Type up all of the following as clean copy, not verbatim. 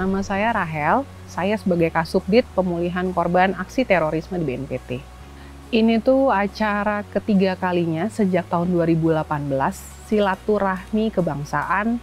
nama saya Rahel. Saya sebagai Kasubdit Pemulihan Korban Aksi Terorisme di BNPT. Ini tuh acara ketiga kalinya sejak tahun 2018, silaturahmi kebangsaan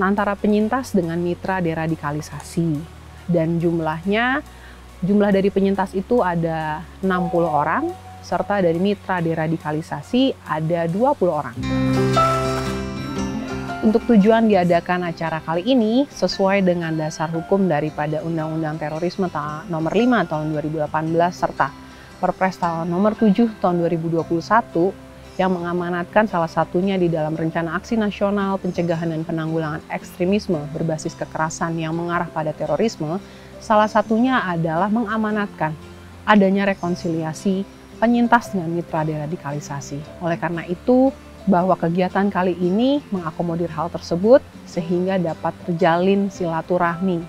antara penyintas dengan mitra deradikalisasi. Dan jumlah dari penyintas itu ada 60 orang, serta dari mitra deradikalisasi ada 20 orang. Untuk tujuan diadakan acara kali ini sesuai dengan dasar hukum daripada Undang-Undang Terorisme nomor 5 tahun 2018 serta Perpres nomor 7 tahun 2021 yang mengamanatkan salah satunya di dalam Rencana Aksi Nasional Pencegahan dan Penanggulangan Ekstremisme berbasis kekerasan yang mengarah pada terorisme, salah satunya adalah mengamanatkan adanya rekonsiliasi penyintas dengan mitra deradikalisasi. Oleh karena itu, bahwa kegiatan kali ini mengakomodir hal tersebut sehingga dapat terjalin silaturahmi,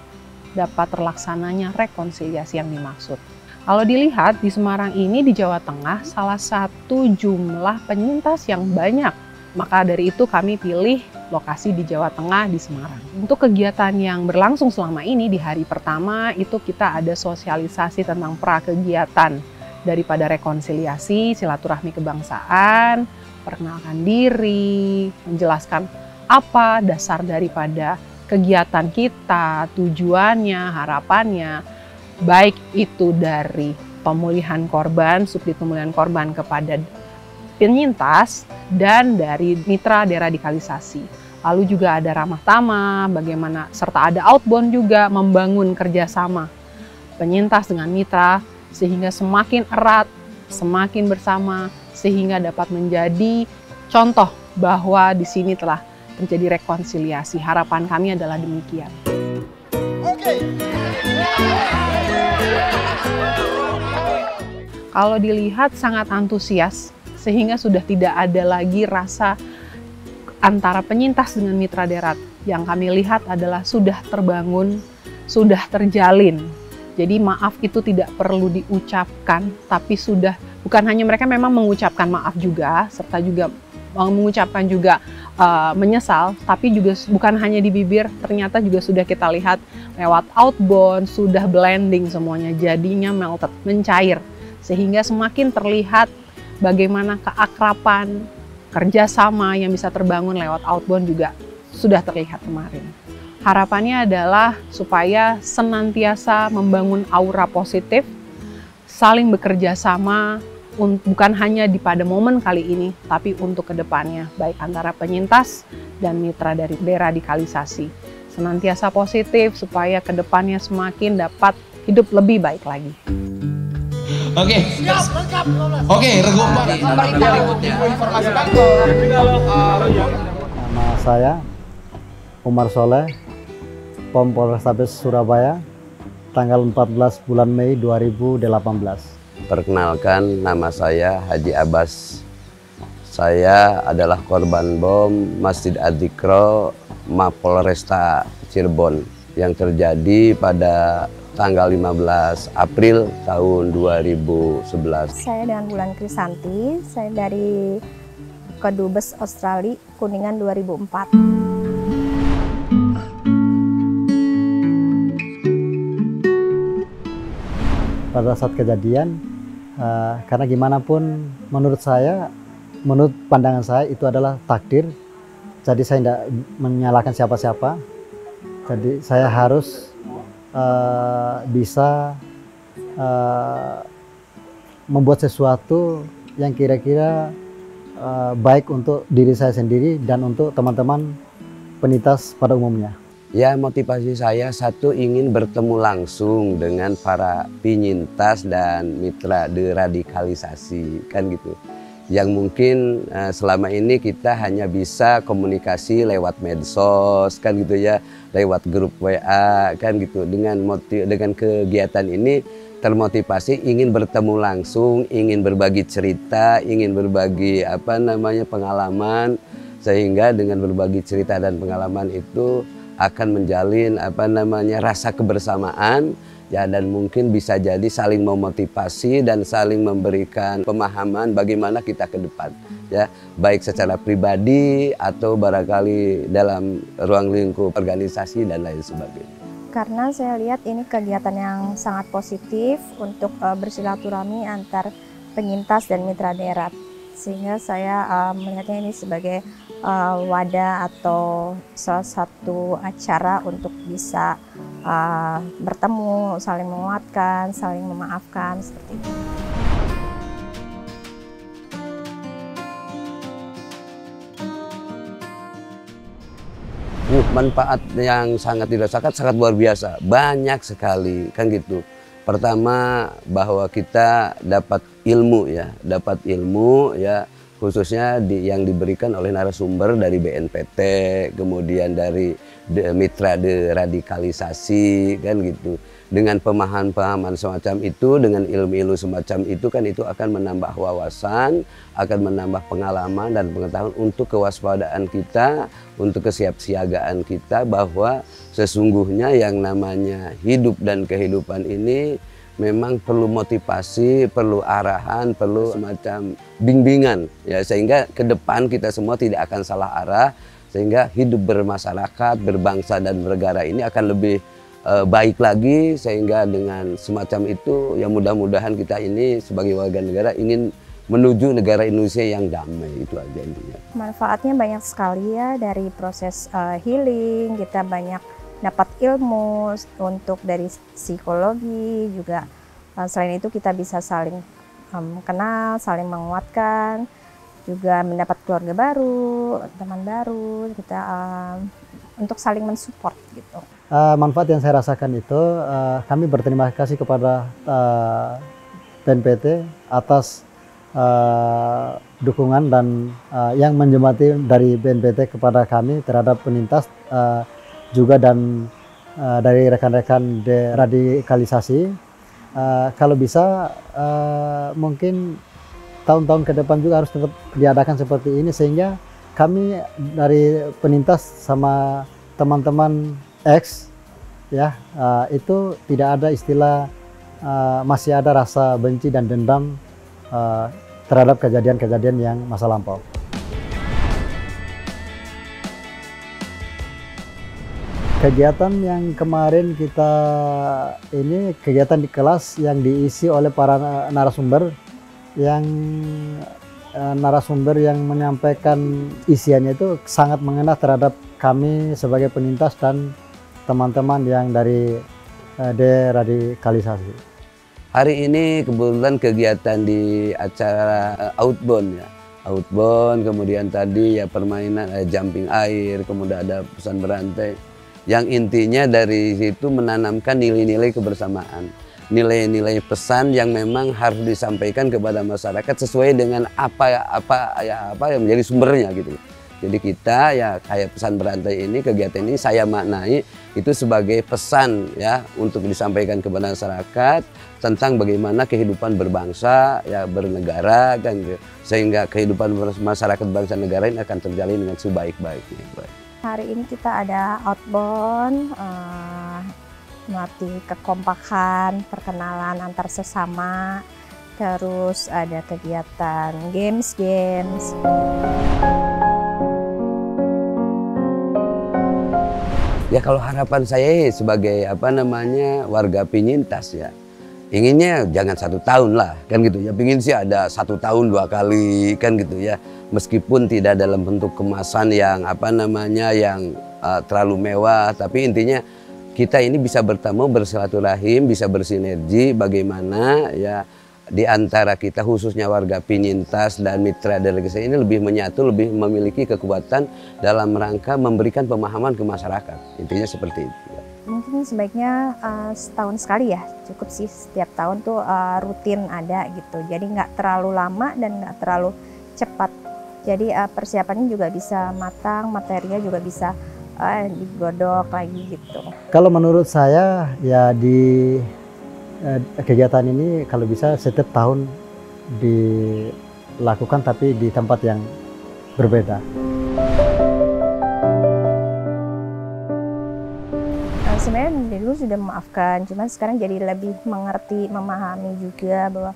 dapat terlaksananya rekonsiliasi yang dimaksud. Kalau dilihat di Semarang ini di Jawa Tengah salah satu jumlah penyintas yang banyak, maka dari itu kami pilih lokasi di Jawa Tengah di Semarang. Untuk kegiatan yang berlangsung selama ini di hari pertama itu kita ada sosialisasi tentang prakegiatan daripada rekonsiliasi, silaturahmi kebangsaan, perkenalkan diri, menjelaskan apa dasar daripada kegiatan kita, tujuannya, harapannya, baik itu dari pemulihan korban, subdit pemulihan korban kepada penyintas, dan dari mitra deradikalisasi. Lalu juga ada ramah tamah, bagaimana serta ada outbound juga membangun kerjasama penyintas dengan mitra sehingga semakin erat, semakin bersama, sehingga dapat menjadi contoh bahwa di sini telah terjadi rekonsiliasi. Harapan kami adalah demikian. Kalau dilihat sangat antusias, sehingga sudah tidak ada lagi rasa antara penyintas dengan mitra derat. Yang kami lihat adalah sudah terbangun, sudah terjalin. Jadi maaf itu tidak perlu diucapkan, tapi sudah bukan hanya mereka memang mengucapkan maaf juga, serta juga mengucapkan juga menyesal, tapi juga bukan hanya di bibir, ternyata juga sudah kita lihat lewat outbound, sudah blending semuanya, jadinya melted, mencair. Sehingga semakin terlihat bagaimana keakraban, kerjasama yang bisa terbangun lewat outbound juga sudah terlihat kemarin. Harapannya adalah supaya senantiasa membangun aura positif, saling bekerja sama, bukan hanya pada momen kali ini, tapi untuk kedepannya, baik antara penyintas dan mitra dari deradikalisasi. Senantiasa positif supaya kedepannya semakin dapat hidup lebih baik lagi. Oke, oke, Regumpa. Nama saya Umar Soleh, Pom Polrestabes Surabaya, tanggal 14 bulan Mei 2018. Perkenalkan, nama saya Haji Abbas. Saya adalah korban bom Masjid Adzikro Mapolresta Cirebon yang terjadi pada tanggal 15 April tahun 2011. Saya dengan Bulan Krisanti, saya dari Kedubes Australia, Kuningan 2004. Pada saat kejadian, karena gimana pun menurut saya, menurut pandangan saya itu adalah takdir. Jadi saya tidak menyalahkan siapa-siapa. Jadi saya harus bisa membuat sesuatu yang kira-kira baik untuk diri saya sendiri dan untuk teman-teman penyintas pada umumnya. Ya, motivasi saya satu, ingin bertemu langsung dengan para penyintas dan mitra deradikalisasi, kan gitu. Yang mungkin selama ini kita hanya bisa komunikasi lewat medsos, kan gitu ya, lewat grup WA, kan gitu. Dengan kegiatan ini termotivasi ingin bertemu langsung, ingin berbagi cerita, ingin berbagi pengalaman, sehingga dengan berbagi cerita dan pengalaman itu akan menjalin rasa kebersamaan, ya, dan mungkin bisa jadi saling memotivasi dan saling memberikan pemahaman bagaimana kita ke depan, ya, baik secara pribadi atau barangkali dalam ruang lingkup organisasi dan lain sebagainya. Karena saya lihat ini kegiatan yang sangat positif untuk bersilaturahmi antar penyintas dan mitra darat. Sehingga saya melihatnya ini sebagai wadah atau salah satu acara untuk bisa bertemu, saling menguatkan, saling memaafkan, seperti itu. Manfaat yang sangat dirasakan sangat luar biasa, banyak sekali kan gitu. Pertama bahwa kita dapat ilmu ya, khususnya yang diberikan oleh narasumber dari BNPT, kemudian dari mitra deradikalisasi kan gitu. Dengan pemahaman semacam itu, dengan ilmu-ilmu semacam itu kan itu akan menambah wawasan, akan menambah pengalaman dan pengetahuan untuk kewaspadaan kita, untuk kesiapsiagaan kita bahwa sesungguhnya yang namanya hidup dan kehidupan ini memang perlu motivasi, perlu arahan, perlu semacam bimbingan ya, sehingga ke depan kita semua tidak akan salah arah, sehingga hidup bermasyarakat, berbangsa dan bernegara ini akan lebih baik lagi, sehingga dengan semacam itu ya mudah-mudahan kita ini sebagai warga negara ingin menuju negara Indonesia yang damai, itu aja intinya. Manfaatnya banyak sekali ya, dari proses healing kita banyak dapat ilmu untuk dari psikologi juga. Selain itu kita bisa saling kenal, saling menguatkan, juga mendapat keluarga baru, teman baru, kita untuk saling mensupport gitu. Manfaat yang saya rasakan itu, kami berterima kasih kepada BNPT atas dukungan dan yang menjembatani dari BNPT kepada kami terhadap penyintas, juga dan dari rekan-rekan deradikalisasi. Kalau bisa mungkin tahun-tahun ke depan juga harus tetap diadakan seperti ini, sehingga kami dari penyintas sama teman-teman X ya, itu tidak ada istilah masih ada rasa benci dan dendam terhadap kejadian-kejadian yang masa lampau. Kegiatan yang kemarin kita ini kegiatan di kelas yang diisi oleh para narasumber yang menyampaikan isiannya itu sangat mengena terhadap kami sebagai penyintas dan teman-teman yang dari deradikalisasi. Hari ini kebetulan kegiatan di acara outbound ya, outbound, kemudian tadi ya permainan jumping air, kemudian ada pesan berantai, yang intinya dari situ menanamkan nilai-nilai kebersamaan, nilai-nilai pesan yang memang harus disampaikan kepada masyarakat sesuai dengan apa yang menjadi sumbernya gitu. Jadi kita ya kayak pesan berantai ini, kegiatan ini saya maknai itu sebagai pesan ya untuk disampaikan kepada masyarakat tentang bagaimana kehidupan berbangsa ya, bernegara kan gitu. Sehingga kehidupan masyarakat bangsa negara ini akan terjalin dengan sebaik-baiknya. Hari ini kita ada outbound, melatih kekompakan, perkenalan antar sesama, terus ada kegiatan games. Ya kalau harapan saya sebagai warga penyintas ya, inginnya jangan 1 tahun lah kan gitu ya, pingin sih ada 1 tahun 2 kali kan gitu ya, meskipun tidak dalam bentuk kemasan yang yang terlalu mewah, tapi intinya kita ini bisa bertemu, bersilaturahim, bisa bersinergi bagaimana ya di antara kita khususnya warga penyintas dan mitra deradikalisasi ini lebih menyatu, lebih memiliki kekuatan dalam rangka memberikan pemahaman ke masyarakat. Intinya seperti itu. Mungkin sebaiknya setahun sekali ya, cukup sih, setiap tahun tuh rutin ada gitu. Jadi nggak terlalu lama dan nggak terlalu cepat. Jadi persiapannya juga bisa matang, materinya juga bisa digodok lagi gitu. Kalau menurut saya ya di kegiatan ini kalau bisa setiap tahun dilakukan tapi di tempat yang berbeda. Sebenarnya dulu sudah memaafkan, cuman sekarang jadi lebih mengerti, memahami juga bahwa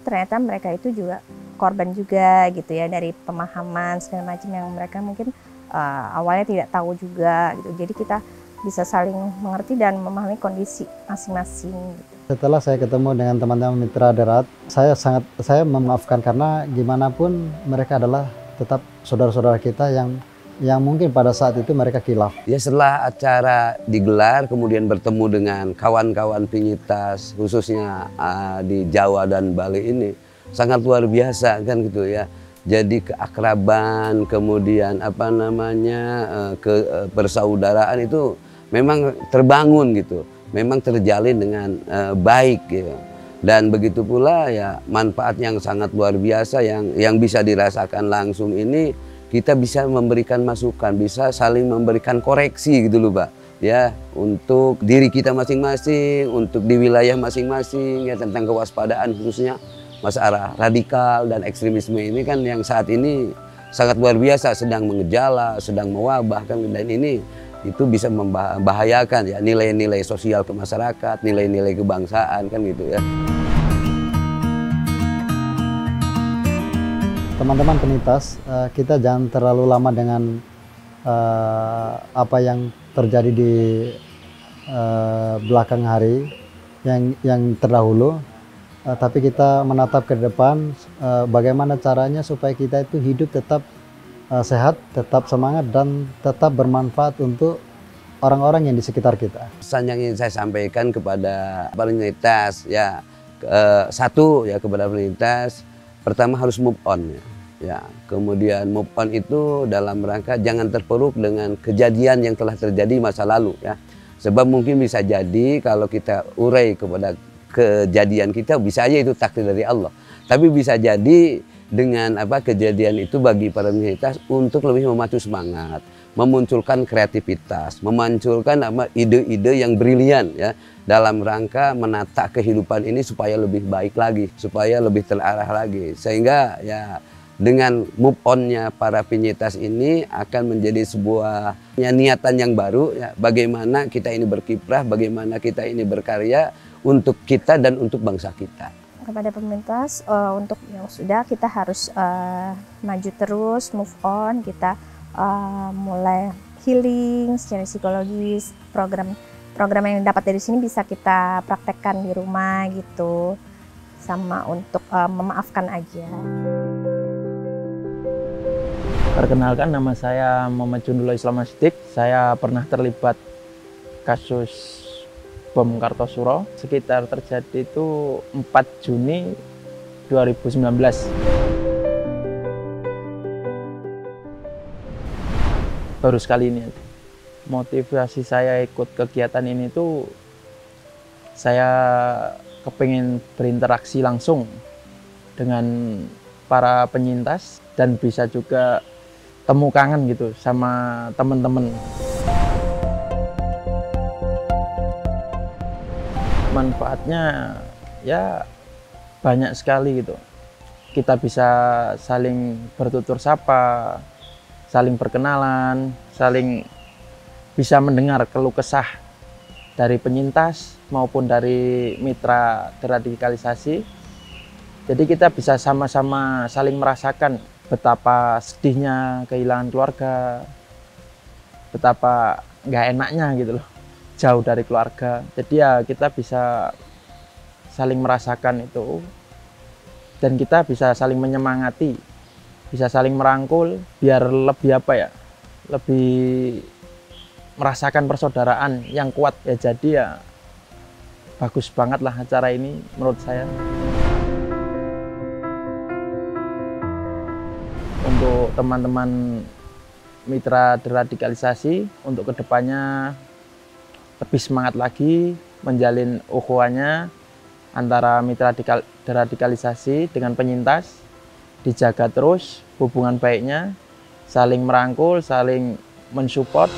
ternyata mereka itu juga korban juga gitu ya, dari pemahaman segala macam yang mereka mungkin awalnya tidak tahu juga gitu. Jadi kita bisa saling mengerti dan memahami kondisi masing-masing. Setelah saya ketemu dengan teman-teman mitra darat, saya memaafkan karena gimana pun mereka adalah tetap saudara-saudara kita yang mungkin pada saat itu mereka khilaf. Ya setelah acara digelar kemudian bertemu dengan kawan-kawan penyintas khususnya di Jawa dan Bali ini sangat luar biasa kan gitu ya. Jadi keakraban kemudian persaudaraan itu memang terbangun gitu. Memang terjalin dengan baik gitu. Dan begitu pula ya manfaat yang sangat luar biasa yang bisa dirasakan langsung ini, kita bisa memberikan masukan, bisa saling memberikan koreksi gitu loh Pak. Ya, untuk diri kita masing-masing, untuk di wilayah masing-masing ya tentang kewaspadaan khususnya masalah radikal dan ekstremisme ini kan yang saat ini sangat luar biasa sedang mengejala, sedang mewabah kan, dan ini itu bisa membahayakan ya nilai-nilai sosial ke masyarakat, nilai-nilai kebangsaan kan gitu ya. Teman-teman penyintas, kita jangan terlalu lama dengan apa yang terjadi di belakang hari yang terdahulu, tapi kita menatap ke depan bagaimana caranya supaya kita itu hidup tetap sehat, tetap semangat dan tetap bermanfaat untuk orang-orang yang di sekitar kita. Pesan yang ingin saya sampaikan kepada penyintas ya satu ya kepada penyintas, pertama harus move on ya. Kemudian move on itu dalam rangka jangan terpuruk dengan kejadian yang telah terjadi masa lalu ya. Sebab mungkin bisa jadi kalau kita urai kepada kejadian kita bisa aja itu takdir dari Allah. Tapi bisa jadi dengan kejadian itu bagi para penyintas untuk lebih memacu semangat, memunculkan kreativitas, memunculkan ide-ide yang brilian ya dalam rangka menata kehidupan ini supaya lebih baik lagi, supaya lebih terarah lagi. Sehingga ya dengan move on-nya para penyintas ini akan menjadi sebuah niatan yang baru ya, bagaimana kita ini berkiprah, bagaimana kita ini berkarya untuk kita dan untuk bangsa kita. Kepada penyintas, untuk yang sudah kita harus maju terus, move on, kita mulai healing secara psikologis, program yang dapat dari sini bisa kita praktekkan di rumah gitu, sama untuk memaafkan aja. Perkenalkan, nama saya Muhammad Jundullah Islam Siddiq. Saya pernah terlibat kasus bom Kartosuro, sekitar terjadi itu 4 Juni 2019. Baru sekali ini. Motivasi saya ikut kegiatan ini tuh saya kepingin berinteraksi langsung dengan para penyintas dan bisa juga temu kangen gitu sama teman-teman. Manfaatnya ya banyak sekali gitu. Kita bisa saling bertutur sapa, saling berkenalan, saling bisa mendengar keluh kesah dari penyintas maupun dari mitra deradikalisasi. Jadi kita bisa sama-sama saling merasakan betapa sedihnya kehilangan keluarga, betapa nggak enaknya gitu loh jauh dari keluarga. Jadi ya kita bisa saling merasakan itu dan kita bisa saling menyemangati, bisa saling merangkul biar lebih lebih merasakan persaudaraan yang kuat ya. Jadi ya bagus banget lah acara ini menurut saya. Untuk teman-teman mitra deradikalisasi, untuk kedepannya lebih semangat lagi menjalin ukhuwahnya antara mitra deradikalisasi dengan penyintas, dijaga terus hubungan baiknya, saling merangkul, saling mensupport